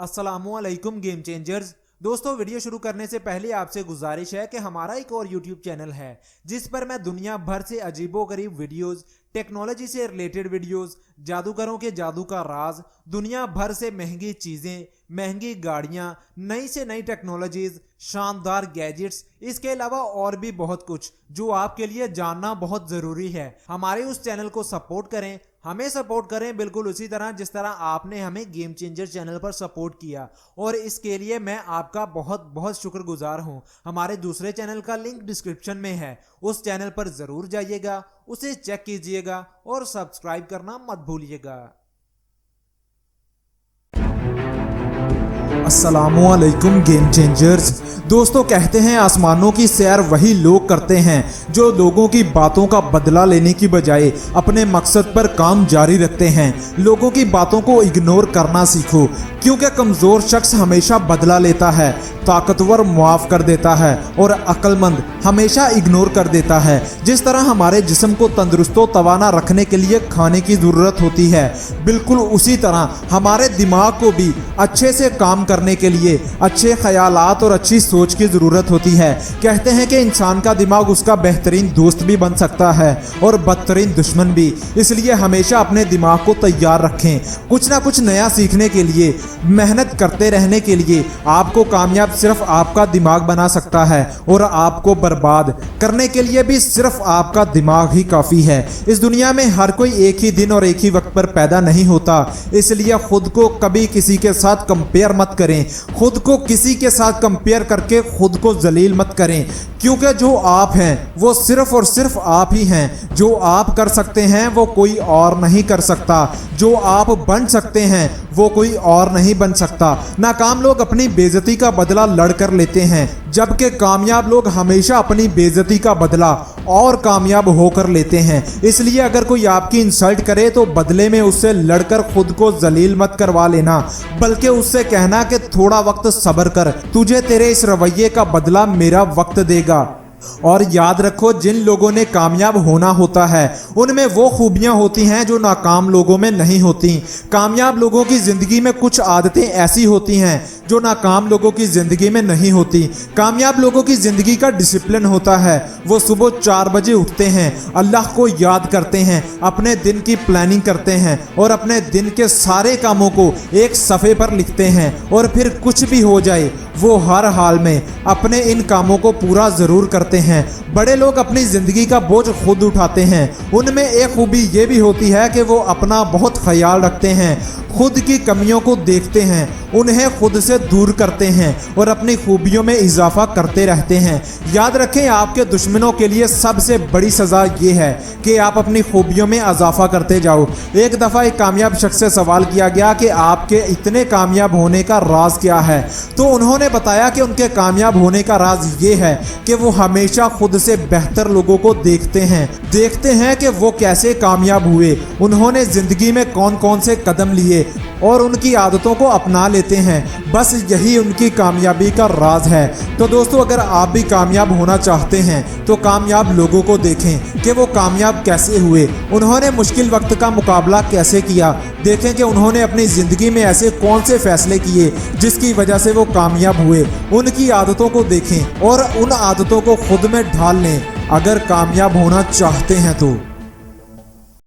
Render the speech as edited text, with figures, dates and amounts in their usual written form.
अस्सलाम वालेकुम game changers. दोस्तों, वीडियो शुरू करने से पहले आपसे गुजारिश है कि हमारा एक और यूट्यूब चैनल है जिस पर मैं दुनिया भर से अजीबोगरीब वीडियोस, टेक्नोलॉजी से रिलेटेड वीडियोस, जादूगरों के जादू का राज, दुनिया भर से महंगी चीज़ें, महंगी गाड़ियाँ, नई से नई टेक्नोलॉजीज, शानदार गैजेट्स, इसके अलावा और भी बहुत कुछ जो आपके लिए जानना बहुत ज़रूरी है। हमारे उस चैनल को सपोर्ट करें, हमें सपोर्ट करें बिल्कुल उसी तरह जिस तरह आपने हमें गेम चेंजर चैनल पर सपोर्ट किया, और इसके लिए मैं आपका बहुत बहुत शुक्रगुजार हूं। हमारे दूसरे चैनल का लिंक डिस्क्रिप्शन में है, उस चैनल पर ज़रूर जाइएगा, उसे चेक कीजिएगा और सब्सक्राइब करना मत भूलिएगा। अस्सलामुअलैकुम गेम चेंजर्स। दोस्तों, कहते हैं आसमानों की सैर वही लोग करते हैं जो लोगों की बातों का बदला लेने की बजाय अपने मकसद पर काम जारी रखते हैं। लोगों की बातों को इग्नोर करना सीखो, क्योंकि कमज़ोर शख्स हमेशा बदला लेता है, ताकतवर मुआफ़ कर देता है और अक्लमंद हमेशा इग्नोर कर देता है। जिस तरह हमारे जिस्म को तंदुरुस्त व तवाना रखने के लिए खाने की ज़रूरत होती है, बिल्कुल उसी तरह हमारे दिमाग को भी अच्छे से काम करने के लिए अच्छे ख्यालात और अच्छी सोच की ज़रूरत होती है। कहते हैं कि इंसान का दिमाग उसका बेहतरीन दोस्त भी बन सकता है और बदतरीन दुश्मन भी। इसलिए हमेशा अपने दिमाग को तैयार रखें, कुछ ना कुछ नया सीखने के लिए, मेहनत करते रहने के लिए। आपको कामयाब सिर्फ आपका दिमाग बना सकता है और आपको बर्बाद करने के लिए भी सिर्फ आपका दिमाग ही काफ़ी है। इस दुनिया में हर कोई एक ही दिन और एक ही वक्त पर पैदा नहीं होता, इसलिए खुद को कभी किसी के साथ कंपेयर मत करें। खुद को किसी के साथ कंपेयर करके खुद को जलील मत करें, क्योंकि जो आप हैं वो सिर्फ और सिर्फ आप ही हैं। जो आप कर सकते हैं वो कोई और नहीं कर सकता, जो आप बन सकते हैं वो कोई और नहीं बन सकता। नाकाम लोग अपनी बेइज्जती का बदला लड़कर लेते हैं, जबकि कामयाब लोग हमेशा अपनी बेइज्जती का बदला और कामयाब होकर लेते हैं। इसलिए अगर कोई आपकी इंसल्ट करे तो बदले में उससे लड़कर खुद को जलील मत करवा लेना, बल्कि उससे कहना कि थोड़ा वक्त सब्र कर, तुझे तेरे इस रवैये का बदला मेरा वक्त देगा। और याद रखो, जिन लोगों ने कामयाब होना होता है उनमें वो खूबियां होती हैं जो नाकाम लोगों में नहीं होती। कामयाब लोगों की ज़िंदगी में कुछ आदतें ऐसी होती हैं जो नाकाम लोगों की ज़िंदगी में नहीं होती। कामयाब लोगों की ज़िंदगी का डिसिप्लिन होता है, वो सुबह 4 बजे उठते हैं, अल्लाह को याद करते हैं, अपने दिन की प्लानिंग करते हैं और अपने दिन के सारे कामों को एक सफ़े पर लिखते हैं, और फिर कुछ भी हो जाए वो हर हाल में अपने इन कामों को पूरा ज़रूर करते हैं। बड़े लोग अपनी ज़िंदगी का बोझ खुद उठाते हैं। उनमें एक खूबी ये भी होती है कि वो अपना बहुत ख्याल रखते हैं, खुद की कमियों को देखते हैं, उन्हें खुद से दूर करते हैं और अपनी खूबियों में इजाफा करते रहते हैं। याद रखें, आपके दुश्मनों के लिए सबसे बड़ी सज़ा ये है कि आप अपनी खूबियों में इजाफा करते जाओ। एक दफ़ा एक कामयाब शख्स से सवाल किया गया कि आपके इतने कामयाब होने का राज क्या है, तो उन्होंने बताया कि उनके कामयाब होने का राज ये है कि वो हमेशा खुद से बेहतर लोगों को देखते हैं कि वो कैसे कामयाब हुए, उन्होंने ज़िंदगी में कौन कौन से कदम लिए और उनकी आदतों को अपना लेते हैं। बस यही उनकी कामयाबी का राज है। तो दोस्तों, अगर आप भी कामयाब होना चाहते हैं तो कामयाब लोगों को देखें कि वो कामयाब कैसे हुए, उन्होंने मुश्किल वक्त का मुकाबला कैसे किया। देखें कि उन्होंने अपनी ज़िंदगी में ऐसे कौन से फैसले किए जिसकी वजह से वो कामयाब हुए। उनकी आदतों को देखें और उन आदतों को खुद में ढाल लें अगर कामयाब होना चाहते हैं तो।